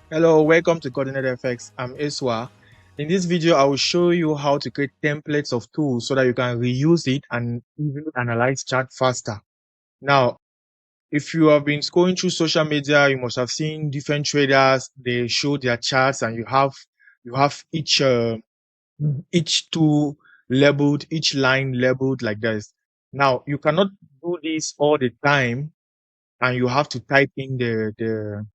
Hello, welcome to coordinatefx. I'm Iswa. In this video, I will show you how to create templates of tools so that you can reuse it and even analyze chart faster. Now, if you have been scrolling through social media, you must have seen different traders. They show their charts, and you have each tool labeled, each line labeled like this. Now, you cannot do this all the time, and you have to type in the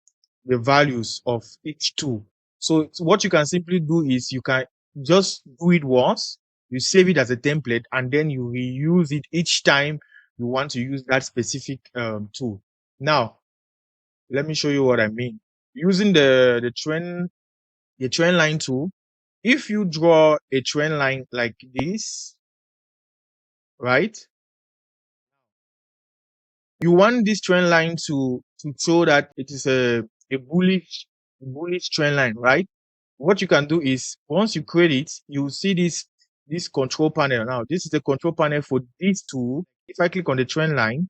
values of each tool. So what you can simply do is you can just do it once, you save it as a template, and then you reuse it each time you want to use that specific tool. Now, let me show you what I mean. Using the trend line tool, if you draw a trend line like this, right? You want this trend line to show that it is a bullish trend line, right? What you can do is once you create it, you see this control panel. Now, this is the control panel for this tool. If I click on the trend line,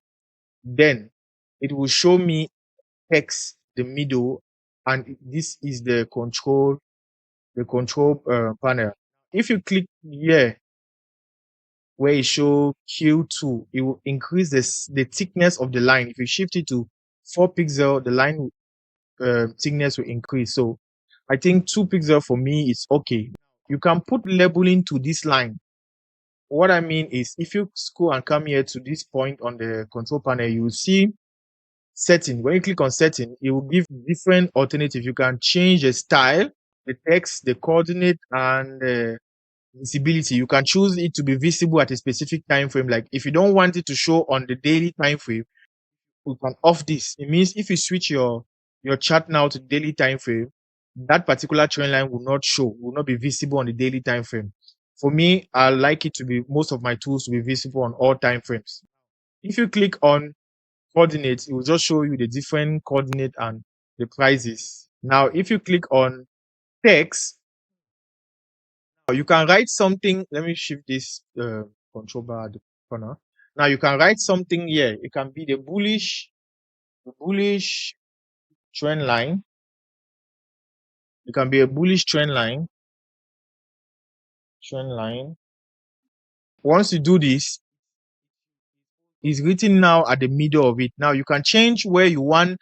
then it will show me text, the middle, and this is the control panel. If you click here where it shows Q2, it will increase the thickness of the line. If you shift it to 4 pixels, the line thickness will increase. So I think 2 pixels for me is okay. You can put labeling to this line. What I mean is, if you scroll and come here to this point on the control panel, you will see setting. When you click on setting, it will give different alternatives. You can change the style, the text, the coordinate, and the visibility. You can choose it to be visible at a specific time frame. Like if you don't want it to show on the daily time frame, you can off this. It means if you switch your chart now to daily time frame, that particular trend line will not show, will not be visible on the daily time frame. For me, I like it to be, most of my tools to be visible on all time frames. If you click on coordinates, it will just show you the different coordinate and the prices. Now, if you click on text, you can write something. Let me shift this control bar at the corner. Now you can write something here. It can be the bullish trend line. It can be a bullish trend line. Once you do this, it's written now at the middle of it. Now you can change where you want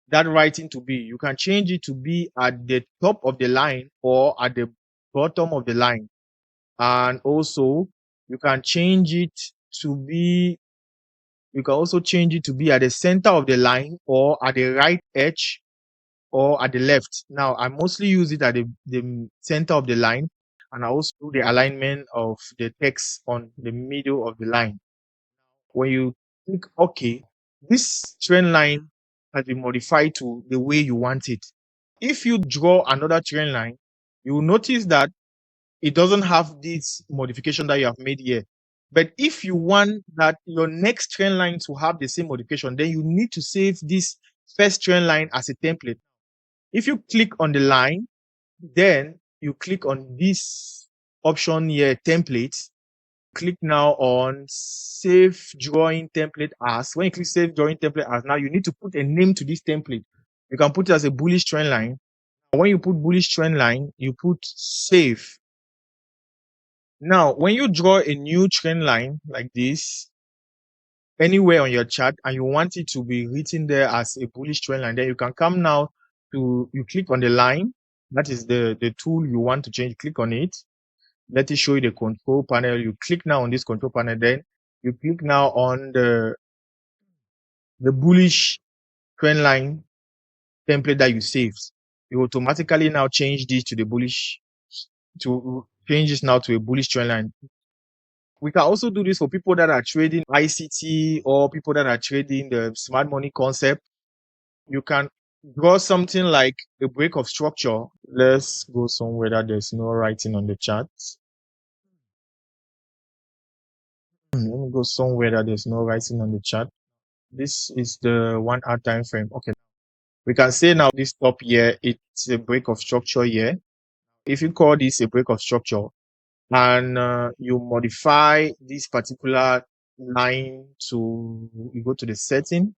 that writing to be. You can change it to be at the top of the line or at the bottom of the line. And also you can change it to be, you can also change it to be at the center of the line or at the right edge or at the left. Now, I mostly use it at the center of the line, and I also do the alignment of the text on the middle of the line. When you click OK, this trend line has been modified to the way you want it. If you draw another trend line, you will notice that it doesn't have this modification that you have made here. But if you want that your next trend line to have the same modification, then you need to save this first trend line as a template. If you click on the line, then you click on this option here, templates. Click now on save drawing template as. When you click save drawing template as, now you need to put a name to this template. You can put it as a bullish trend line. When you put bullish trend line, you put save. Now, when you draw a new trend line like this, anywhere on your chart, and you want it to be written there as a bullish trend line, then you can come now to, you click on the line. That is the tool you want to change. Click on it. Let it show you the control panel. You click now on this control panel. Then you click now on the bullish trend line template that you saved. You automatically now change this to the bullish, to change this now to a bullish trend line. We can also do this for people that are trading ICT or people that are trading the smart money concept. You can draw something like a break of structure. Let's go somewhere that there's no writing on the chart. Let me go somewhere that there's no writing on the chart. This is the 1 hour time frame. Okay. We can say now this top here, it's a break of structure here. If you call this a break of structure, and you modify this particular line to, you go to the setting,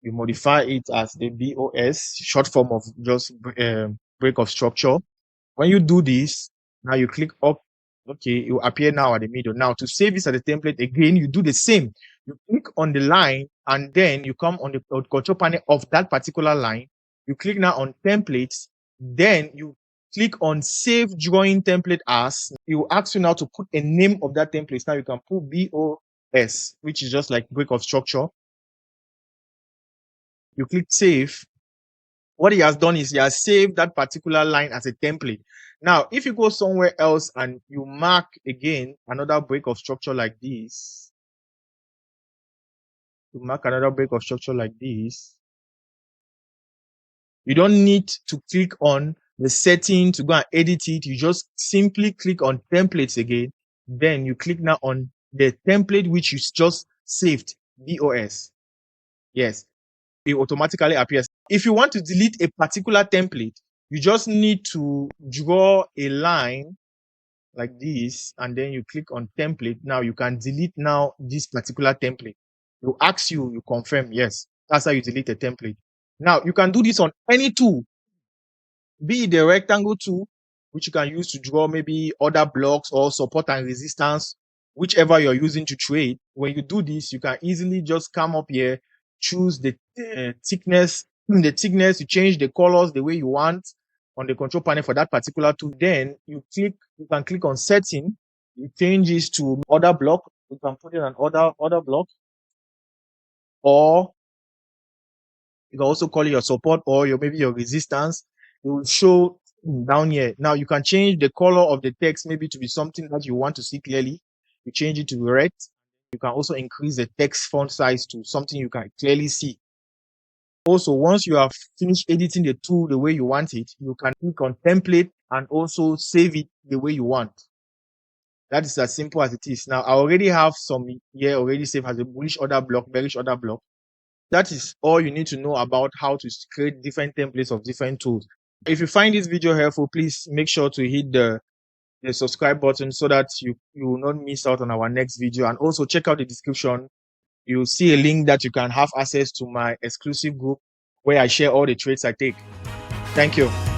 You modify it as the BOS, short form of just break of structure. When you do this, now you click up. Okay, it will appear now at the middle. Now to save this as a template again, you do the same. You click on the line and then you come on the control panel of that particular line. You click now on templates. Then you click on save drawing template as. It will ask you now to put a name of that template. Now you can put BOS, which is just like break of structure. You click save. What he has done is he has saved that particular line as a template. Now, if you go somewhere else and you mark again another break of structure like this, you don't need to click on the setting to go and edit it. You just simply click on templates again. Then you click now on the template which you just saved, BOS. Yes, it automatically appears. If you want to delete a particular template, you just need to draw a line like this, and then you click on template. Now you can delete now this particular template. You ask you confirm, yes. That's how you delete a template. Now you can do this on any tool, be it the rectangle tool, which you can use to draw maybe other blocks or support and resistance, whichever you're using to trade. When you do this, you can easily just come up here, choose the thickness, you change the colors the way you want on the control panel for that particular tool. Then you can click on setting, it changes to other block. You can put it on other block, or you can also call it your support or maybe your resistance. It will show down here. Now you can change the color of the text maybe to be something that you want to see clearly. You change it to red. You can also increase the text font size to something you can clearly see. Also, once you have finished editing the tool the way you want it, you can click on template and also save it the way you want. That is as simple as it is. Now, I already have some here already saved as a bullish order block, bearish order block. That is all you need to know about how to create different templates of different tools. If you find this video helpful, please make sure to hit the subscribe button so that you will not miss out on our next video. And also check out the description. You'll see a link that you can have access to my exclusive group where I share all the trades I take. Thank you.